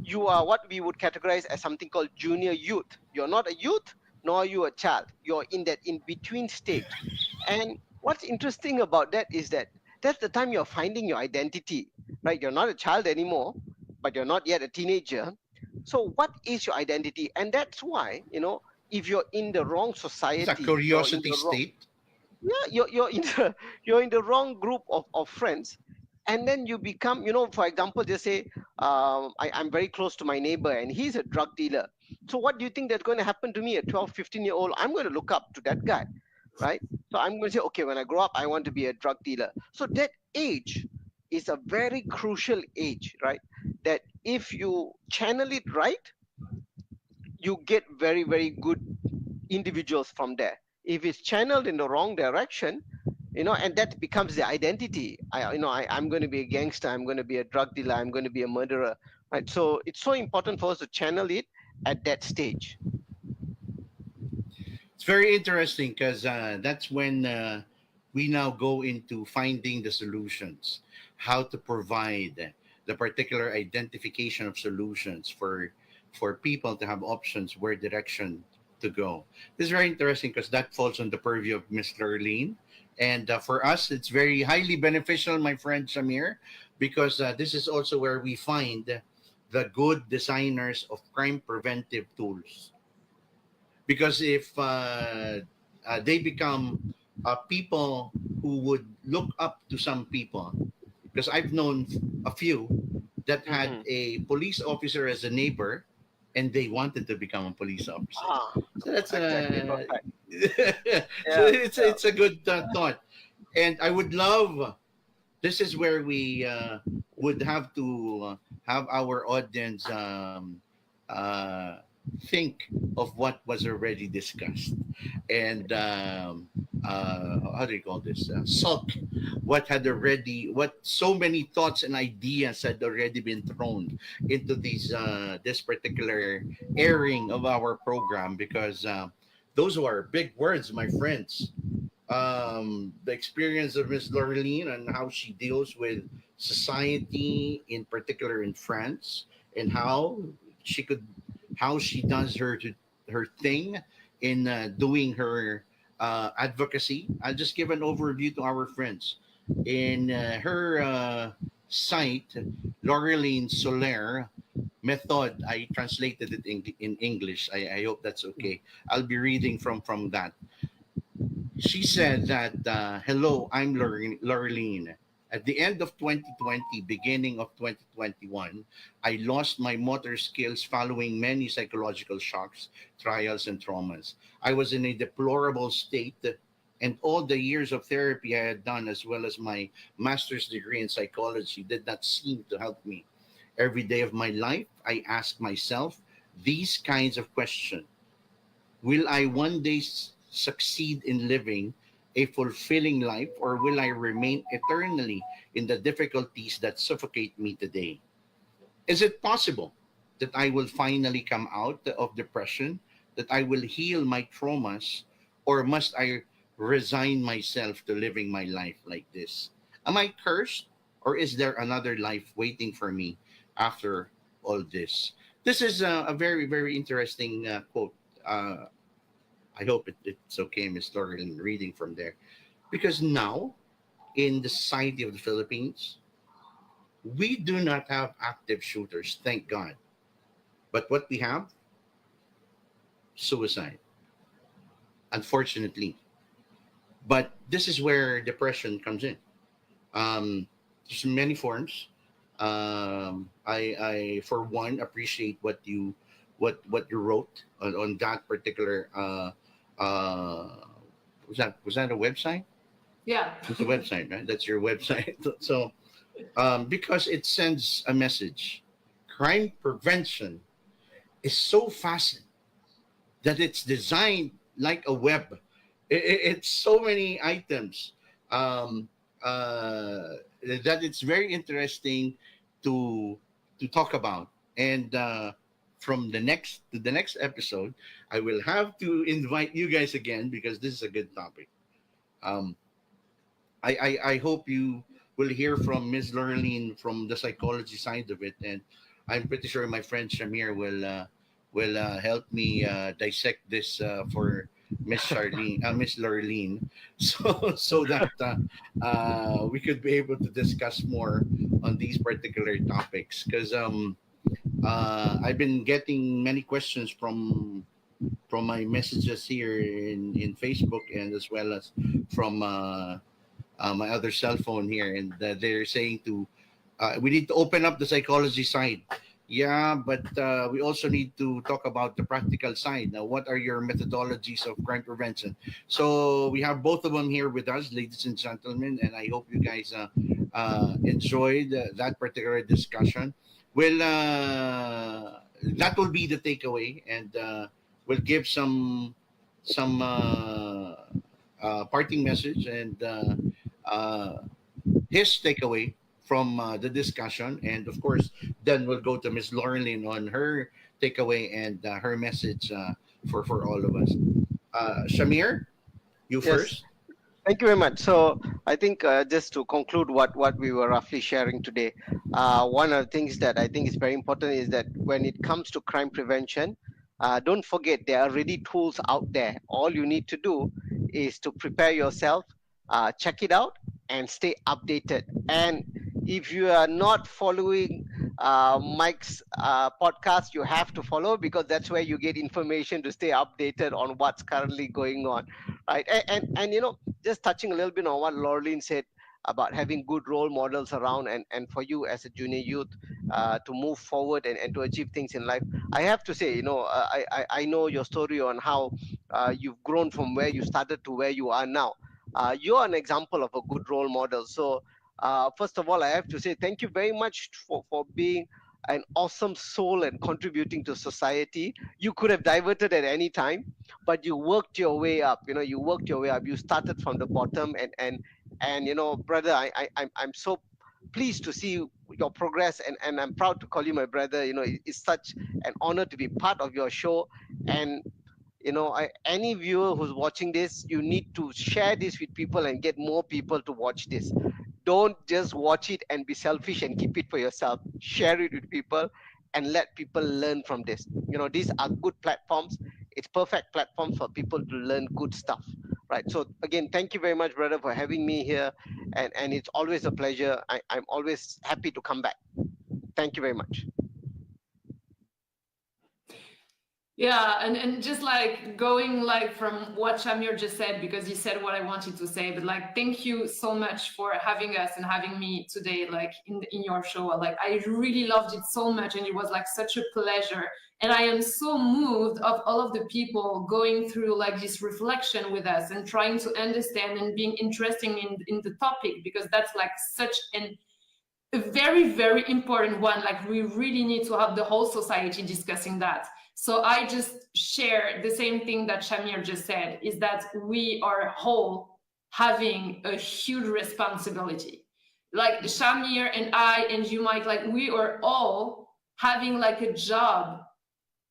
you are what we would categorize as something called junior youth. You're not a youth, nor are you a child. You're in that in between stage. And what's interesting about that is that that's the time you're finding your identity, right? You're not a child anymore, but you're not yet a teenager. So what is your identity? And that's why, if you're in the wrong society, It's a curiosity state. Yeah, you're in the wrong group of friends, and then you become, for example, just say I'm very close to my neighbor and he's a drug dealer. So what do you think that's going to happen to me at 12, 15-year-old? I'm going to look up to that guy, right? So I'm going to say, okay, when I grow up, I want to be a drug dealer. So that age is a very crucial age, right? That if you channel it right, you get very, very good individuals from there. If it's channeled in the wrong direction, and that becomes the identity. I'm going to be a gangster. I'm going to be a drug dealer. I'm going to be a murderer, right? So it's so important for us to channel it at that stage. It's very interesting, because that's when we now go into finding the solutions, how to provide the particular identification of solutions for people to have options, where direction to go. This is very interesting, because that falls on the purview of Miss Lurleen. And for us, it's very highly beneficial, my friend Shamir, because this is also where we find the good designers of crime preventive tools. Because if they become people who would look up to some people, because I've known a few that had a police officer as a neighbor, and they wanted to become a police officer. So that's it's a good thought. And I would love, this is where we would have to have our audience think of what was already discussed, and how do you call this, sulk what so many thoughts and ideas had already been thrown into this particular airing of our program, because those were big words, my friends. The experience of Miss Laureline and how she deals with society, in particular in France, and how she does her thing in doing her advocacy. I'll just give an overview to our friends. In her site, Laureline Soler method, I translated it in English. I hope that's okay. I'll be reading from that. She said that, hello, I'm Laureline. At the end of 2020, beginning of 2021, I lost my motor skills following many psychological shocks, trials, and traumas. I was in a deplorable state, and all the years of therapy I had done, as well as my master's degree in psychology, did not seem to help me. Every day of my life, I ask myself these kinds of questions. Will I one day succeed in living a fulfilling life, or will I remain eternally in the difficulties that suffocate me today? Is it possible that I will finally come out of depression, that I will heal my traumas, or must I resign myself to living my life like this? Am I cursed, or is there another life waiting for me after all this? This is a very, very interesting quote. I hope it's okay, Ms. Lauren, reading from there. Because now, in the society of the Philippines, we do not have active shooters, thank God. But what we have? Suicide, unfortunately. But this is where depression comes in. There's many forms. I for one appreciate what you wrote on that particular was that a website? Yeah. It's a website, right? That's your website. So because it sends a message. Crime prevention is so fast that it's designed like a web. It's so many items that it's very interesting to talk about. And from the next to the next episode, I will have to invite you guys again because this is a good topic. Um, I hope you will hear from Ms. Lurleen from the psychology side of it, and I'm pretty sure my friend Shamir will help me dissect this for Miss Lurleen, so that we could be able to discuss more on these particular topics. Because I've been getting many questions from my messages here in Facebook, and as well as from my other cell phone here, and they're saying we need to open up the psychology side. Yeah, but we also need to talk about the practical side. Now, what are your methodologies of crime prevention? So we have both of them here with us, ladies and gentlemen, and I hope you guys enjoyed that particular discussion. Well, that will be the takeaway, and we'll give some parting message and his takeaway from the discussion, and of course then we'll go to Miss Laureline on her takeaway and her message for all of us. Shamir, you Yes. first. Thank you very much. So I think just to conclude what we were roughly sharing today, one of the things that I think is very important is that when it comes to crime prevention, don't forget there are already tools out there. All you need to do is to prepare yourself, check it out, and stay updated. And if you are not following Mike's podcast, you have to follow, because that's where you get information to stay updated on what's currently going on, right? And just touching a little bit on what Laureline said about having good role models around, and for you as a junior youth to move forward and to achieve things in life. I have to say, I know your story on how you've grown from where you started to where you are now. You're an example of a good role model. So first of all, I have to say thank you very much for being an awesome soul and contributing to society. You could have diverted at any time, but you worked your way up. You worked your way up. You started from the bottom, and brother, I'm so pleased to see your progress, and I'm proud to call you my brother. It's such an honor to be part of your show. And any viewer who's watching this, you need to share this with people and get more people to watch this. Don't just watch it and be selfish and keep it for yourself. Share it with people and let people learn from this. These are good platforms. It's perfect platforms for people to learn good stuff, right? So again, thank you very much, brother, for having me here, and it's always a pleasure. I'm always happy to come back. Thank you very much. Yeah, and just like going like from what Shamir just said, because he said what I wanted to say, but like thank you so much for having us and having me today, like in your show. Like I really loved it so much, and it was like such a pleasure. And I am so moved of all of the people going through like this reflection with us and trying to understand and being interested in the topic, because that's like such an a very, very important one. Like, we really need to have the whole society discussing that. So I just share the same thing that Shamir just said, is that we are whole having a huge responsibility. Like Shamir and I and you, Mike, like we are all having like a job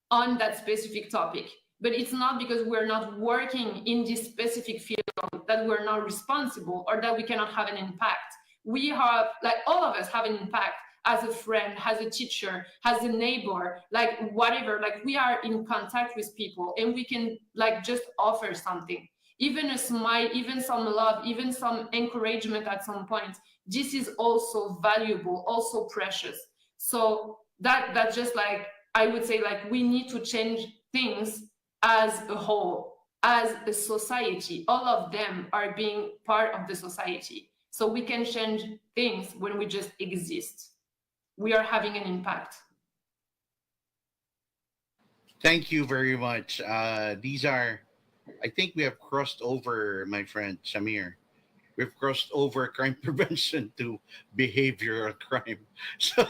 on that specific topic. But it's not because we're not working in this specific field that we're not responsible or that we cannot have an impact. We have, like, all of us have an impact as a friend, as a teacher, as a neighbor, like whatever. Like, we are in contact with people and we can like just offer something, even a smile, even some love, even some encouragement at some point. This is also valuable, also precious. So that's just like, I would say, like, we need to change things as a whole, as a society. All of them are being part of the society. So we can change things when we just exist. We are having an impact. Thank you very much. These are, I think we have crossed over, my friend Shamir. We've crossed over crime prevention to behavioral crime. So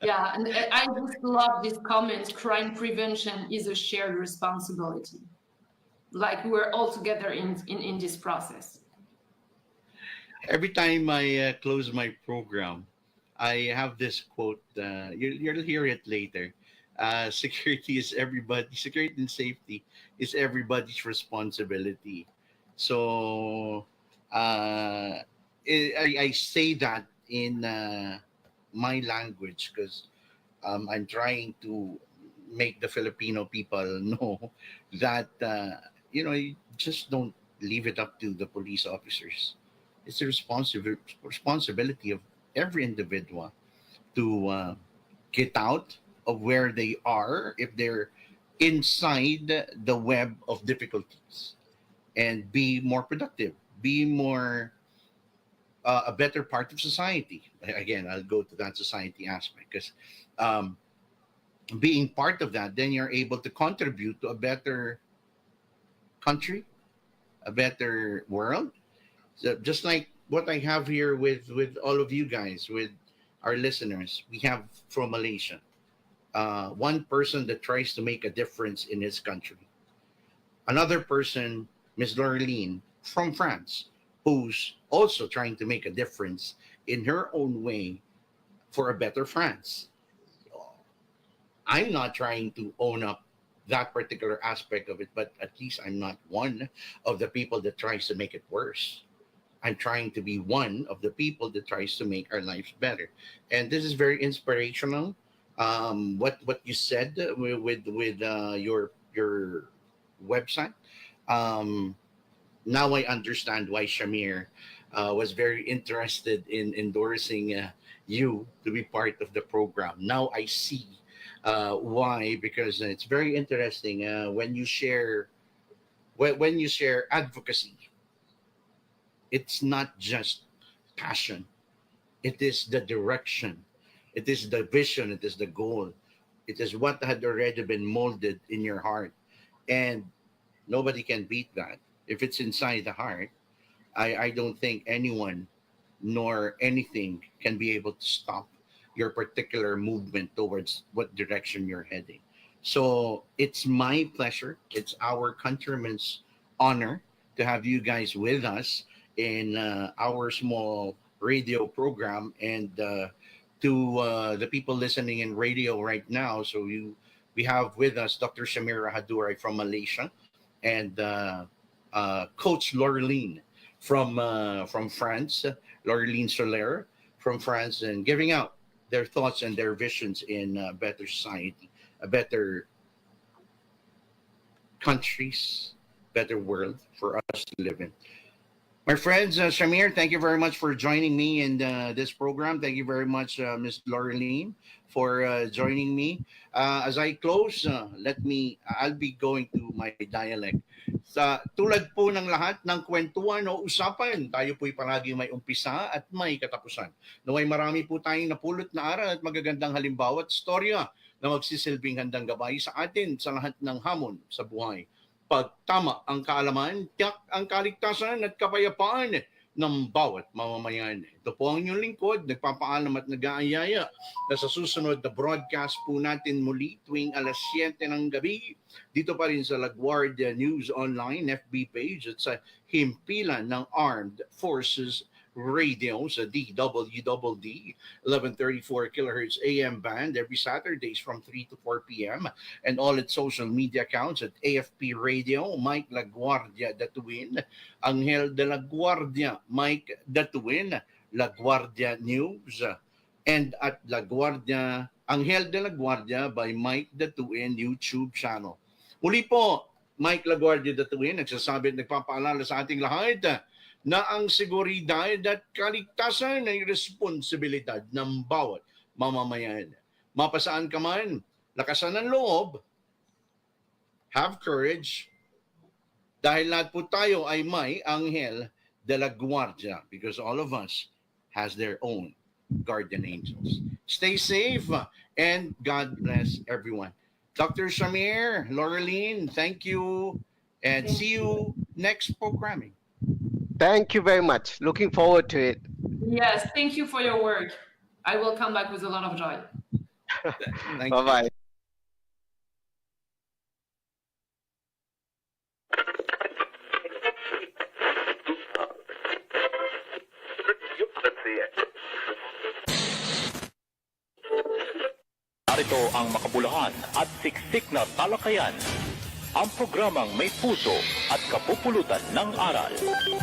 Yeah, and I just love this comment, crime prevention is a shared responsibility. Like, we're all together in this process. every time I close my program, I have this quote. You'll hear it later. Security is everybody. Security and safety is everybody's responsibility. So I say that in my language because I'm trying to make the Filipino people know that you just don't leave it up to the police officers. It's the responsibility of every individual to get out of where they are if they're inside the web of difficulties and be more productive, be more a better part of society. Again, I'll go to that society aspect because being part of that, then you're able to contribute to a better country, a better world. So just like what I have here with all of you guys, with our listeners, we have from Malaysia, one person that tries to make a difference in his country. Another person, Miss Laureline from France, who's also trying to make a difference in her own way for a better France. I'm not trying to own up that particular aspect of it, but at least I'm not one of the people that tries to make it worse. I'm trying to be one of the people that tries to make our lives better, and this is very inspirational. What you said with your website. Now I understand why Shamir was very interested in endorsing you to be part of the program. Now I see why, because it's very interesting when you share advocacy. It's not just passion. It is the direction. It is the vision. It is the goal. It is what had already been molded in your heart. And nobody can beat that. If it's inside the heart, I don't think anyone nor anything can be able to stop your particular movement towards what direction you're heading. So it's my pleasure. It's our countrymen's honor to have you guys with us in our small radio program, and to the people listening in radio right now. So we have with us Dr. Shamira Haduray from Malaysia, and Coach Laureline from France, Laureline Soler from France, and giving out their thoughts and their visions in a better society, a better countries, better world for us to live in. My friends, Shamir, thank you very much for joining me in this program. Thank you very much, Ms. Laureline, for joining me. As I close, I'll be going to my dialect. Sa tulad po ng lahat ng kwentuhan o usapan, tayo po'y palagi may umpisa at may katapusan. Naway marami po tayong napulot na aral at magagandang halimbawa at storya na magsisilbing handang gabay sa atin sa lahat ng hamon sa buhay. Pag tama ang kaalaman, tiyak ang kaligtasan at kapayapaan ng bawat mamamayan. Ito po ang inyong lingkod, nagpapaalam at nag-aayaya na sa susunod na broadcast po natin muli tuwing alas 7 ng gabi dito pa rin sa LaGuardia News Online FB page at sa himpilan ng Armed Forces Radio sa DWDD 1134 kHz AM band every Saturdays from 3 to 4 p.m. and all its social media accounts at AFP Radio, Mike LaGuardia Datuin, ANGHEL de la Guardia, Mike Datuin, LaGuardia News, and at LaGuardia, ANGHEL de la Guardia by Mike Datuin YouTube channel. Muli po, Mike LaGuardia Datuin, nagsasabi at nagpapaalala sa ating lahat na ang seguridad at kaligtasan ay responsibilidad ng bawat mamamayan. Mapasaan ka man, lakasan ng loob, have courage, dahil lahat po tayo ay may Anghel de la Guardia because all of us has their own guardian angels. Stay safe and God bless everyone. Dr. Shamir, Laureline, thank you and see you next programming. Thank you very much. Looking forward to it. Yes, thank you for your work. I will come back with a lot of joy. Bye-bye. Narito ang makabuluhan at siksik na talakayan. Ang programang may puso at kapupulutan ng aral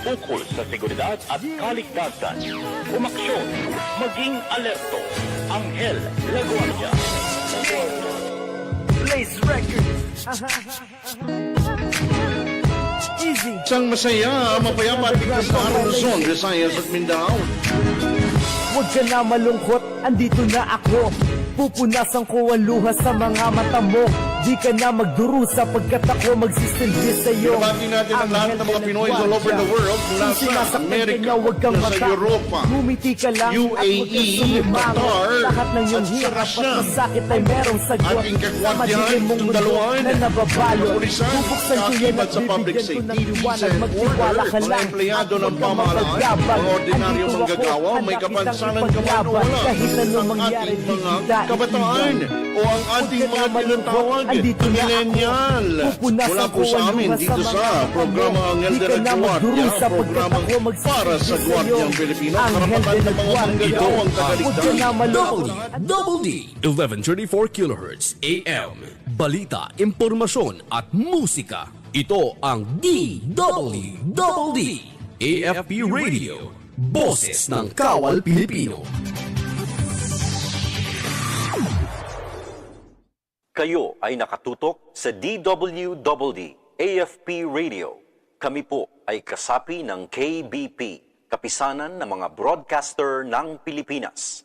ukol sa seguridad at kaligtasan. Umaksyon, maging alerto. Anghel La Guardia. Blaze Records. Easy. Isang masaya, mapayapa at biglas na araw Luzon, Visayas at Mindanao. Huwag ka na malungkot, andito na ako. Pupunasan ko ang luha sa mga mata mo. Di ka na magdurusa pagkat ako magsisilbi sa'yo. Pinabati natin ang lahat ng mga Pinoy all over the world mula sa Amerika, mula sa Europa, Ngumiti ka lang UAE, Qatar, lahat ng iyong at hirap Russia. at masakit ay merong sagot. Ating kagwardyahan, Madilim mong mundo Tundaluan, na nababalo. kapulisan, Bubuksan ko yan at kaakibat sa public bibigyan ko ng safety, liwanag. peace and Magtiwala order, ka mga lang. empleyado At ng huwag kang pamahalaan, mapagyabang. mga ordinaryong Andito ako, manggagawa, may handa kapansanan kitang ka man o ipaglaban. wala, Kahit anong ang mangyari, ating di mga kita kabataan iiwan. o ang ating mga tinatawag Andito na millennial. Mula po sa amin dito sa programa Anghel de la Guardia, programa para sa Guardiang Pilipino, karapatan ng mga manggagawang kagaligtasan. DWDD 1134 kHz AM. Balita, impormasyon at musika. Ito ang DWDD AFP Radio. Boses ng Kawal Pilipino. Kayo ay nakatutok sa DWDD AFP Radio. Kami po ay kasapi ng KBP, Kapisanan ng mga Broadcaster ng Pilipinas.